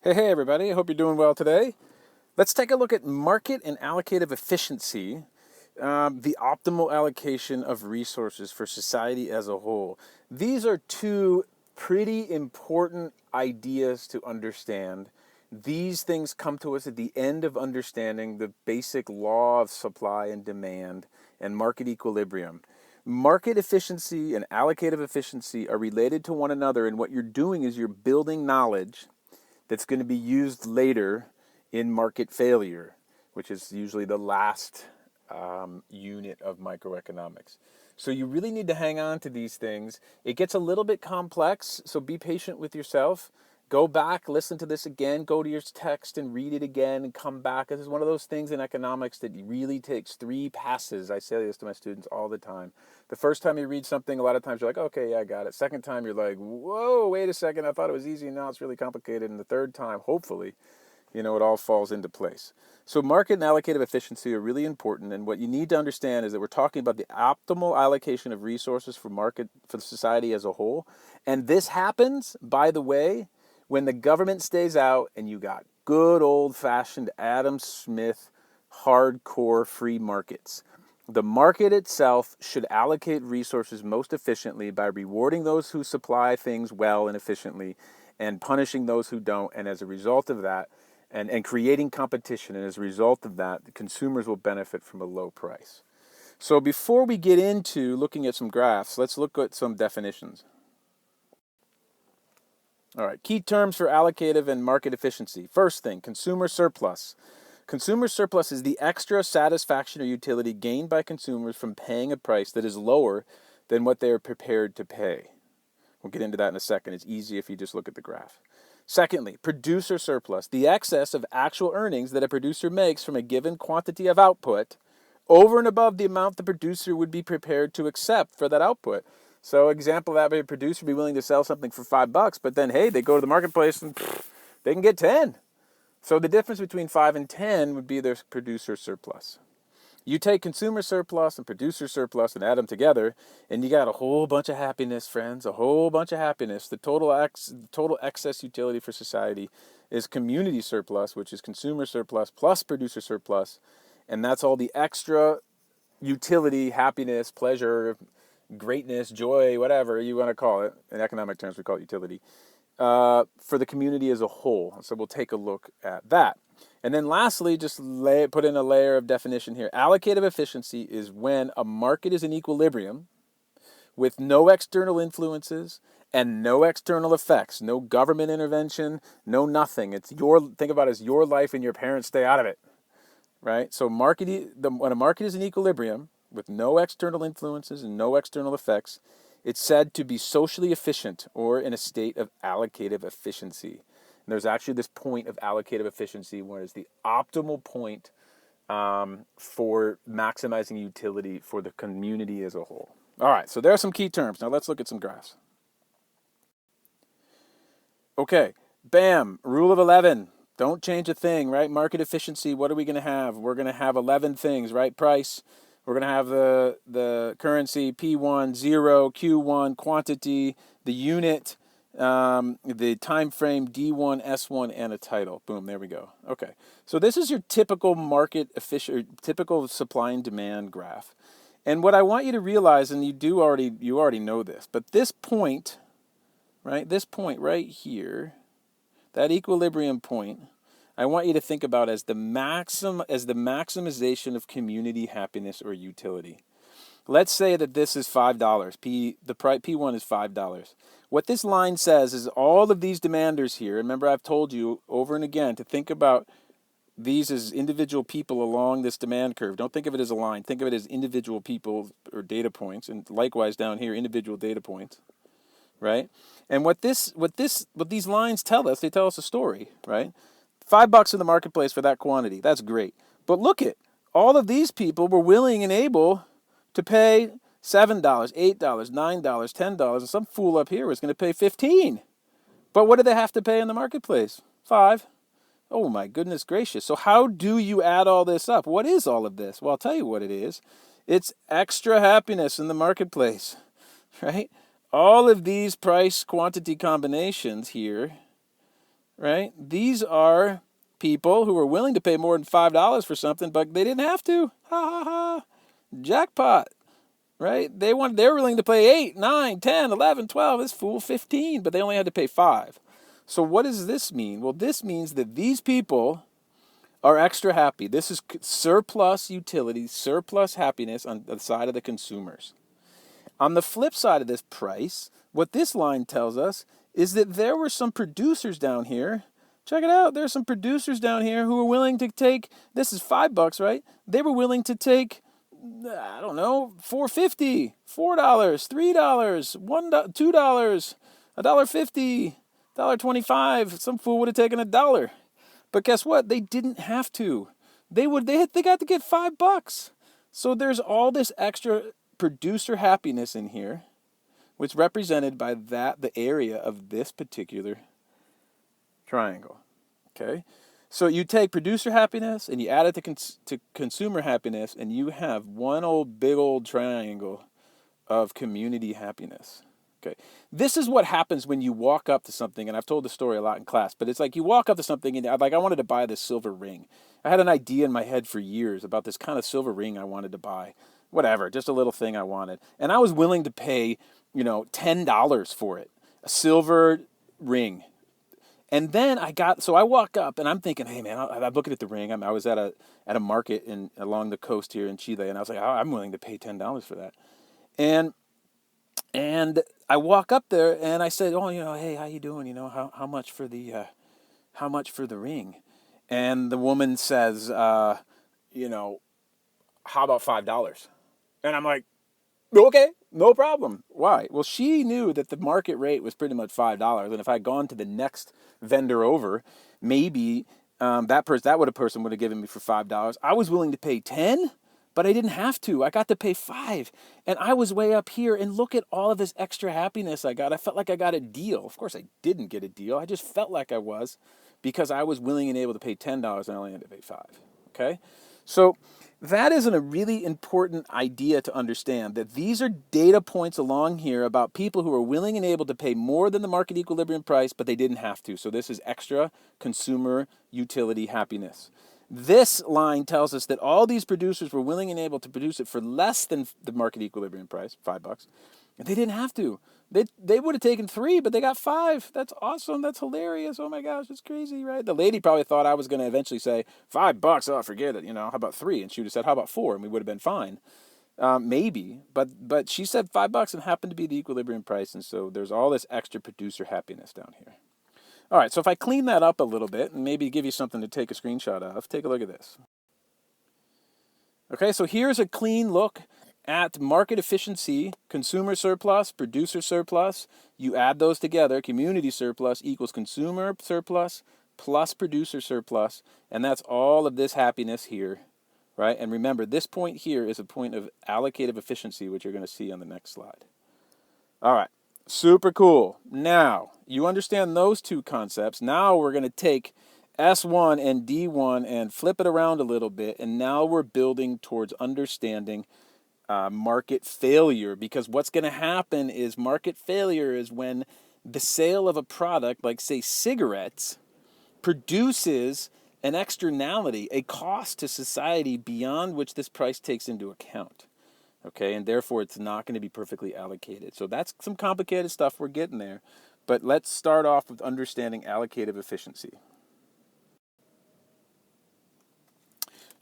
Hey everybody, I hope you're doing well today. Let's take a look at market and allocative efficiency, the optimal allocation of resources for society as a whole. These are two pretty important ideas to understand. These things come to us at the end of understanding the basic law of supply and demand and market equilibrium. Market efficiency and allocative efficiency are related to one another, and what you're doing is you're building knowledge that's going to be used later in market failure, which is usually the last unit of microeconomics. So you really need to hang on to these things. It gets a little bit complex, so be patient with yourself. Go back, listen to this again, go to your text and read it again and come back. This is one of those things in economics that really takes 3 passes. I say this to my students all the time. The first time you read something, a lot of times you're like, okay, yeah, I got it. Second time, you're like, whoa, wait a second, I thought it was easy, now it's really complicated. And the third time, hopefully, it all falls into place. So market and allocative efficiency are really important, and what you need to understand is that we're talking about the optimal allocation of resources for society as a whole. And this happens, by the way, when the government stays out and you got good old-fashioned Adam Smith hardcore free markets. The market itself should allocate resources most efficiently by rewarding those who supply things well and efficiently and punishing those who don't. And as a result of that, and creating competition, and as a result of that, the consumers will benefit from a low price. So before we get into looking at some graphs, let's look at some definitions. All right, key terms for allocative and market efficiency. First thing, consumer surplus. Consumer surplus is the extra satisfaction or utility gained by consumers from paying a price that is lower than what they are prepared to pay. We'll get into that in a second. It's easy if you just look at the graph. Secondly, producer surplus, the excess of actual earnings that a producer makes from a given quantity of output over and above the amount the producer would be prepared to accept for that output. So example, that way a producer would be willing to sell something for $5, but then, hey, they go to the marketplace and they can get 10. So the difference between 5 and 10 would be their producer surplus. You take consumer surplus and producer surplus and add them together, and you got a whole bunch of happiness, friends, a whole bunch of happiness. The total excess utility for society is community surplus, which is consumer surplus plus producer surplus, and that's all the extra utility, happiness, pleasure, greatness, joy, whatever you want to call it. In economic terms, we call it utility, for the community as a whole. So we'll take a look at that. And then lastly, just put in a layer of definition here. Allocative efficiency is when a market is in equilibrium with no external influences and no external effects, no government intervention, no nothing. Think about it as your life and your parents stay out of it, right? So when a market is in equilibrium with no external influences and no external effects, it's said to be socially efficient or in a state of allocative efficiency. And there's actually this point of allocative efficiency where it's the optimal point for maximizing utility for the community as a whole. All right, so there are some key terms. Now let's look at some graphs. Okay, bam, rule of 11. Don't change a thing, right? Market efficiency, what are we going to have? We're going to have 11 things, right? Price. We're going to have the currency, P1, 0, Q1, quantity, the unit, the time frame, D1, S1, and a title. Boom, there we go. Okay, so this is your typical typical supply and demand graph. And what I want you to realize, and you already know this, but this point, right? This point right here, that equilibrium point, I want you to think about as the maximization of community happiness or utility. Let's say that this is $5. P1 is $5. What this line says is all of these demanders here, remember I've told you over and again to think about these as individual people along this demand curve. Don't think of it as a line. Think of it as individual people or data points, and likewise down here, individual data points, right? And what these lines tell us, they tell us a story, right? $5 in the marketplace for that quantity. That's great. But look at all of these people were willing and able to pay $7, $8, $9, $10, and some fool up here was going to pay $15. But what do they have to pay in the marketplace? $5. Oh my goodness gracious. So how do you add all this up? What is all of this? Well, I'll tell you what it is. It's extra happiness in the marketplace, right? All of these price quantity combinations here right? These are people who are willing to pay more than $5 for something, but they didn't have to. Ha ha ha. Jackpot, right? They're willing to pay 8, 9, 10, 11, 12, this fool 15, but they only had to pay 5. So what does this mean? Well, this means that these people are extra happy. This is surplus utility, surplus happiness on the side of the consumers. On the flip side of this price, what this line tells us is that there were some producers down here. Check it out. There's some producers down here who were willing to take, this is $5, right? They were willing to take, I don't know, $4.50, $4, $3, $2, $1.50, $1.25. Some fool would have taken $1. But guess what? They didn't have to. They got to get $5. So there's all this extra producer happiness in here, which is represented by the area of this particular triangle. Okay, so you take producer happiness and you add it to consumer happiness, and you have one big old triangle of community happiness. Okay, this is what happens when you walk up to something, and I've told the story a lot in class, but it's like you walk up to something and I wanted to buy this silver ring. I had an idea in my head for years about this kind of silver ring I wanted to buy. Whatever, just a little thing I wanted. And I was willing to pay, $10 for it. A silver ring. And then I walk up and I'm thinking, hey man, I'm looking at the ring. I was at a market along the coast here in Chile, and I was like, I'm willing to pay $10 for that. And I walk up there and I said, oh, hey, how you doing? How much for the ring? And the woman says, how about $5? And I'm like, okay, no problem. Why? Well, she knew that the market rate was pretty much $5, and if I had gone to the next vendor over, maybe that person would have given me for $5. I was willing to pay 10, but I didn't have to. I got to pay 5, and I was way up here. And look at all of this extra happiness I got. I felt like I got a deal. Of course, I didn't get a deal. I just felt like I was, because I was willing and able to pay $10, and I only had to pay 5. Okay, so that is a really important idea to understand, that these are data points along here about people who are willing and able to pay more than the market equilibrium price, but they didn't have to. So this is extra consumer utility happiness. This line tells us that all these producers were willing and able to produce it for less than the market equilibrium price, $5, and they didn't have to. They would have taken 3, but they got 5. That's awesome. That's hilarious. Oh my gosh, it's crazy, right? The lady probably thought I was going to eventually say $5. Oh, forget it. How about 3? And she would have said, how about 4? And we would have been fine. Maybe, but she said $5 and happened to be the equilibrium price, and so there's all this extra producer happiness down here. All right, so if I clean that up a little bit and maybe give you something to take a screenshot of, take a look at this. Okay, so here's a clean look at market efficiency, consumer surplus, producer surplus. You add those together, community surplus equals consumer surplus plus producer surplus, and that's all of this happiness here, right? And remember, this point here is a point of allocative efficiency, which you're going to see on the next slide. All right, super cool. Now, you understand those two concepts. Now we're going to take S1 and D1 and flip it around a little bit, and now we're building towards understanding market failure, because what's going to happen is market failure is when the sale of a product, like say cigarettes, produces an externality, a cost to society beyond which this price takes into account. Okay, and therefore it's not going to be perfectly allocated. So that's some complicated stuff. We're getting there. But let's start off with understanding allocative efficiency.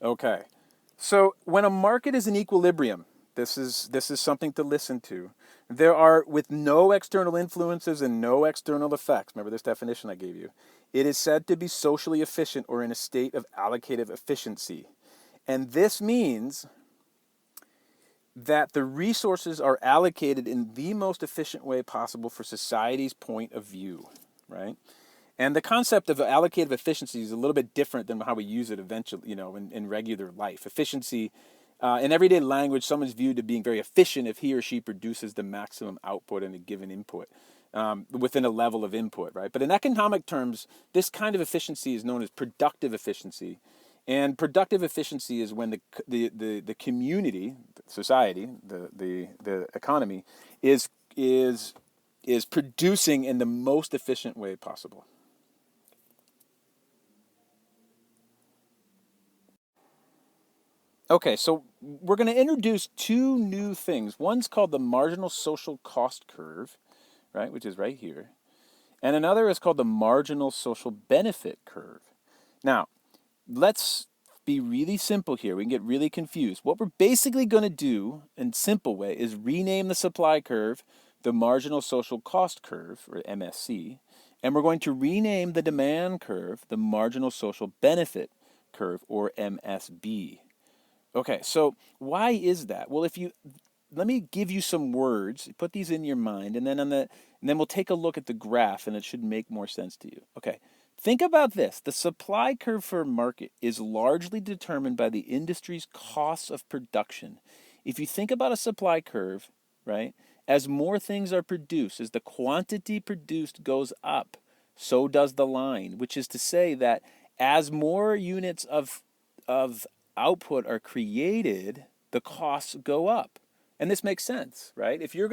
Okay, so when a market is in equilibrium, this is something to listen to. There are, with no external influences and no external effects, remember this definition I gave you, it is said to be socially efficient or in a state of allocative efficiency. And this means that the resources are allocated in the most efficient way possible for society's point of view, right? And the concept of allocative efficiency is a little bit different than how we use it eventually, in regular life. Efficiency, in everyday language, someone's viewed as being very efficient if he or she produces the maximum output in a given input, within a level of input, right? But in economic terms, this kind of efficiency is known as productive efficiency. And productive efficiency is when the community, society, the economy is producing in the most efficient way possible. Okay, so we're going to introduce two new things. One's called the marginal social cost curve, right, which is right here. And another is called the marginal social benefit curve. Now, let's be really simple here. We can get really confused. What we're basically going to do in a simple way is rename the supply curve the marginal social cost curve, or MSC, and we're going to rename the demand curve the marginal social benefit curve, or MSB. Okay, so why is that? Well, let me give you some words. Put these in your mind, and then we'll take a look at the graph, and it should make more sense to you. Okay, think about this: the supply curve for a market is largely determined by the industry's costs of production. If you think about a supply curve, right, as more things are produced, as the quantity produced goes up, so does the line. Which is to say that as more units of output are created, the costs go up. And this makes sense, right? If you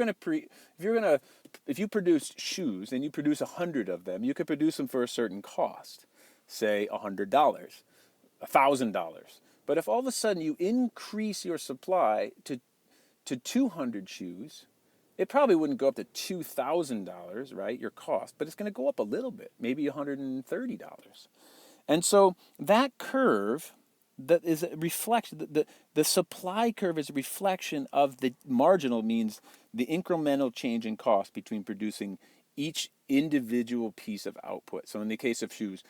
produce shoes and you produce 100 of them, you could produce them for a certain cost, say $100, $1,000. But if all of a sudden you increase your supply to 200 shoes, it probably wouldn't go up to $2,000, right? Your cost, but it's going to go up a little bit, maybe $130. And so that curve that is a reflection, the supply curve is a reflection of the marginal, means the incremental change in cost between producing each individual piece of output. So in the case of shoes,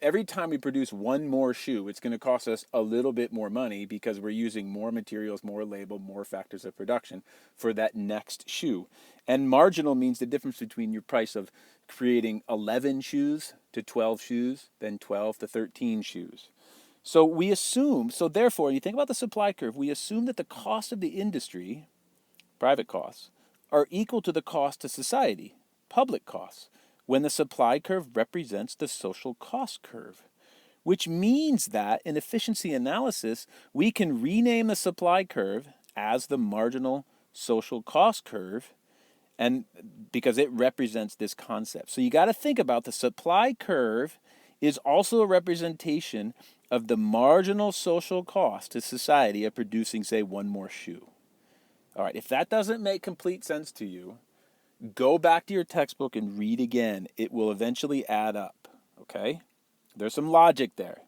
every time we produce one more shoe, it's going to cost us a little bit more money because we're using more materials, more labor, more factors of production for that next shoe. And marginal means the difference between your price of creating 11 shoes to 12 shoes, then 12 to 13 shoes. So therefore, when you think about the supply curve, we assume that the cost of the industry, private costs, are equal to the cost to society, public costs, when the supply curve represents the social cost curve. Which means that in efficiency analysis, we can rename the supply curve as the marginal social cost curve, and because it represents this concept. So you got to think about the supply curve is also a representation of the marginal social cost to society of producing, say, one more shoe. All right, if that doesn't make complete sense to you, go back to your textbook and read again. It will eventually add up, okay? There's some logic there.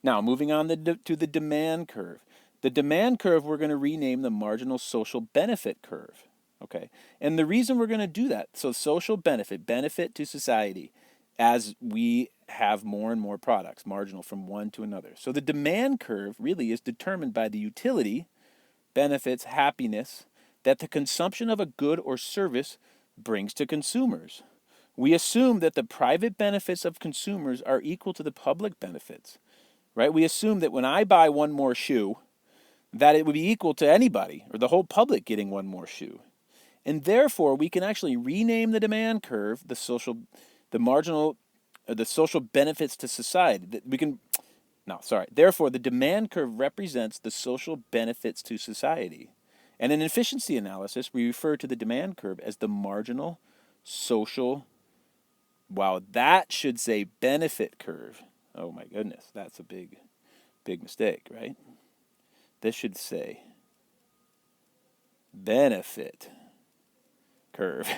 Now, moving on to the demand curve. The demand curve we're going to rename the marginal social benefit curve, okay? And the reason we're going to do that, so social benefit to society, as we have more and more products, marginal from one to another. So the demand curve really is determined by the utility, benefits, happiness that the consumption of a good or service brings to consumers. We assume that the private benefits of consumers are equal to the public benefits, right? We assume that when I buy one more shoe, that it would be equal to anybody or the whole public getting one more shoe. And therefore, we can actually rename the demand curve, the social benefits to society. Therefore, the demand curve represents the social benefits to society. And in efficiency analysis, we refer to the demand curve as the marginal social, wow, that should say benefit curve. Oh my goodness, that's a big mistake, right? This should say benefit curve.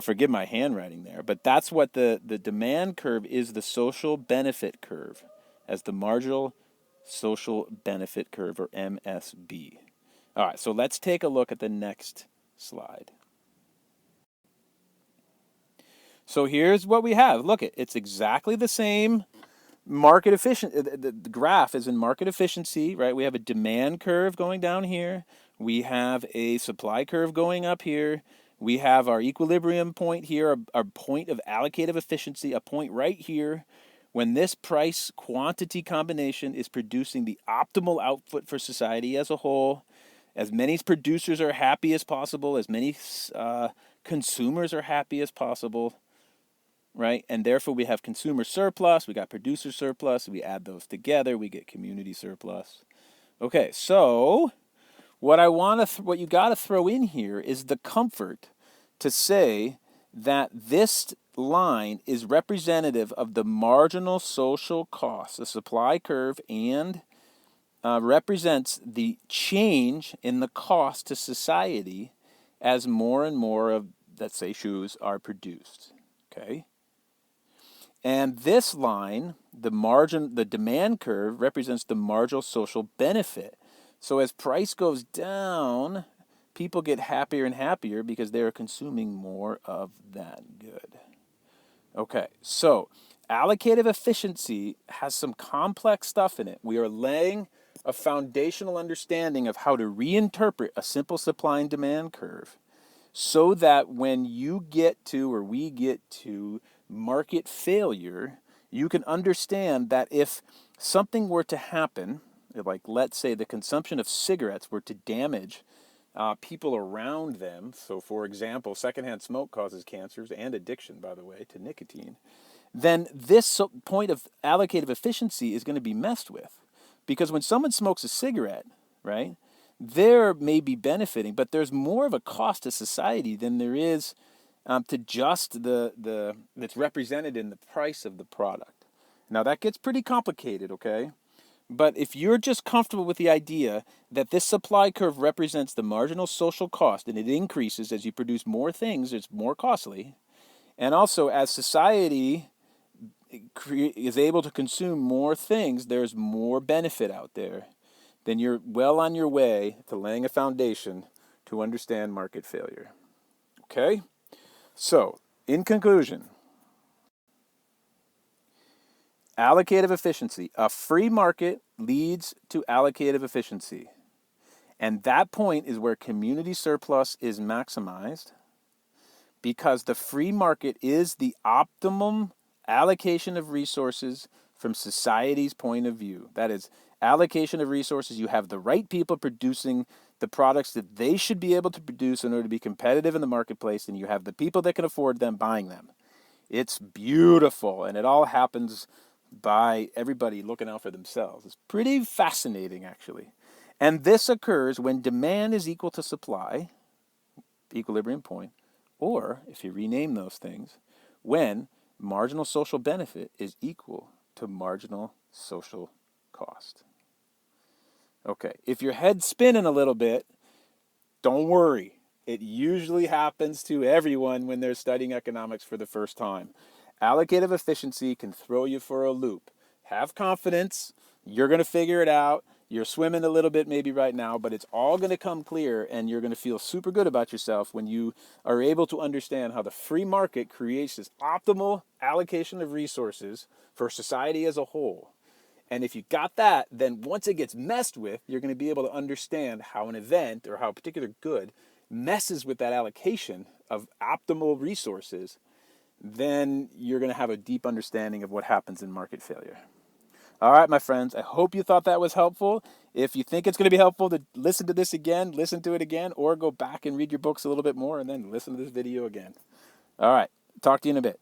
Forgive my handwriting there, but that's what the demand curve is, the social benefit curve, as the marginal social benefit curve, or MSB. All right, so let's take a look at the next slide. So here's what we have. Look, it's exactly the same market efficiency. The graph is in market efficiency, right? We have a demand curve going down here. We have a supply curve going up here. We have our equilibrium point here, our point of allocative efficiency, a point right here when this price quantity combination is producing the optimal output for society as a whole. As many producers are happy as possible, as many consumers are happy as possible, right? And therefore we have consumer surplus, we got producer surplus, we add those together, we get community surplus. Okay, so what you got to throw in here is the comfort to say that this line is representative of the marginal social cost, the supply curve and represents the change in the cost to society as more and more of, let's say, shoes are produced. Okay? And this line, the demand curve, represents the marginal social benefit. So as price goes down, people get happier and happier because they are consuming more of that good. Okay, so allocative efficiency has some complex stuff in it. We are laying a foundational understanding of how to reinterpret a simple supply and demand curve so that when you get to, or we get to, market failure, you can understand that if something were to happen, like let's say the consumption of cigarettes were to damage people around them. So, for example, secondhand smoke causes cancers and addiction, by the way, to nicotine. Then this point of allocative efficiency is going to be messed with. Because when someone smokes a cigarette, right, they're maybe benefiting, but there's more of a cost to society than there is to just that's represented in the price of the product. Now, that gets pretty complicated, okay? But if you're just comfortable with the idea that this supply curve represents the marginal social cost and it increases as you produce more things, it's more costly. And also, as society is able to consume more things, there's more benefit out there. Then you're well on your way to laying a foundation to understand market failure. Okay? So, in conclusion, allocative efficiency. A free market leads to allocative efficiency. And that point is where community surplus is maximized because the free market is the optimum allocation of resources from society's point of view. That is, allocation of resources. You have the right people producing the products that they should be able to produce in order to be competitive in the marketplace, and you have the people that can afford them buying them. It's beautiful, and it all happens by everybody looking out for themselves. It's pretty fascinating, actually. And this occurs when demand is equal to supply, equilibrium point, or, if you rename those things, when marginal social benefit is equal to marginal social cost. Okay, if your head's spinning a little bit, don't worry. It usually happens to everyone when they're studying economics for the first time. Allocative efficiency can throw you for a loop. Have confidence. You're going to figure it out. You're swimming a little bit maybe right now, but it's all going to come clear, and you're going to feel super good about yourself when you are able to understand how the free market creates this optimal allocation of resources for society as a whole. And if you got that, then once it gets messed with, you're going to be able to understand how an event or how a particular good messes with that allocation of optimal resources. Then you're going to have a deep understanding of what happens in market failure. All right, my friends, I hope you thought that was helpful. If you think it's going to be helpful to listen to this again, listen to it again, or go back and read your books a little bit more and then listen to this video again. All right, talk to you in a bit.